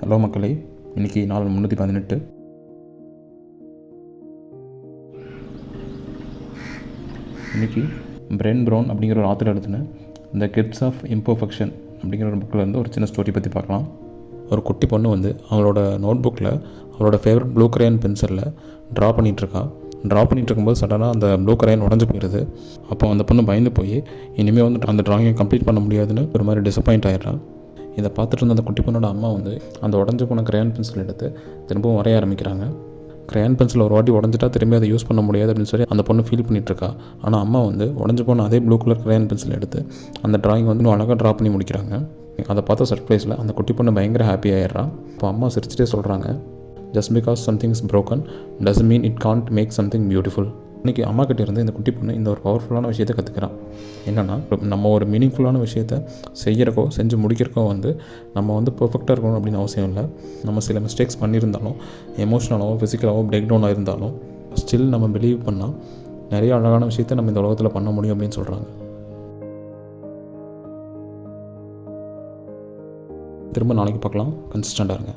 Hello மக்களே, இன்றைக்கி நாள் 318. இன்றைக்கி பிரென் ப்ரவுன் அப்படிங்கிற ஒரு ஆத்தர் எழுதின த கிஃப்ட்ஸ் ஆஃப் இம்பர்ஃபெக்ஷன் அப்படிங்கிற ஒரு புக்கில் இருந்து ஒரு சின்ன ஸ்டோரி பற்றி பார்க்கலாம். ஒரு குட்டி பொண்ணு அவங்களோட நோட் புக்கில் அவளோட ஃபேவரட் ப்ளூ கிரையான் பென்சிலில் ட்ரா பண்ணிகிட்ருக்கா. ட்ரா பண்ணிகிட்டு இருக்கும்போது சடனாக அந்த ப்ளூ கிரையான் உடஞ்சி போயிடுது. அப்போ அந்த பொண்ணு பயந்து போய் இனிமேல் அந்த ட்ராயிங்கை கம்ப்ளீட் பண்ண முடியாதுன்னு ஒரு மாதிரி டிசப்பாயிண்ட் ஆகிடுறான். இதை பார்த்துட்டு இருந்த அந்த குட்டி பொண்ணோட அம்மா அந்த உடஞ்சி போன கிரையான் பென்சில் எடுத்து திரும்பவும் வரைய ஆரம்பிக்கிறாங்க. கிரையான் பென்சில் ஒரு வாட்டி உடஞ்சிட்டா திரும்பி அதை யூஸ் பண்ண முடியாது அப்படின்னு சொல்லி அந்த பொண்ணு ஃபீல் பண்ணிகிட்ருக்கா. ஆனால் அம்மா உடஞ்சி போன அதே ப்ளூ கலர் கிரையான் பென்சில் எடுத்து அந்த ட்ராயிங் இன்னும் அழகாக ட்ரா பண்ணி முடிக்கிறாங்க. அதை பார்த்த சர்ப்ரைஸில் அந்த குட்டி பொண்ணு பயங்கர ஹாப்பி ஆகிடுறான். இப்போ அம்மா சிரிச்சிட்டே சொல்கிறாங்க, just because something is broken doesn't mean it can't make something beautiful. இன்றைக்கி அம்மா கிட்டே இருந்து இந்த குட்டி பொண்ணு இந்த ஒரு பவர்ஃபுல்லான விஷயத்தை கற்றுக்கிறான். என்னென்னா, நம்ம ஒரு மீனிங்ஃபுல்லான விஷயத்தை செஞ்சு முடிக்கிறக்கோ நம்ம பெர்ஃபெக்டாக இருக்கணும் அப்படின்னு அவசியம் இல்லை. நம்ம சில மிஸ்டேக்ஸ் பண்ணியிருந்தாலும், எமோஷ்னலாகவோ ஃபிசிக்கலாகவோ பிரேக் டவுனாக இருந்தாலும் ஸ்டில் நம்ம பிலீவ் பண்ணால் நிறைய அழகான விஷயத்தை நம்ம இந்த உலகத்தில் பண்ண முடியும் அப்படின்னு சொல்கிறாங்க. திரும்ப நாளைக்கு பார்க்கலாம். கன்சிஸ்டண்டாக இருங்க.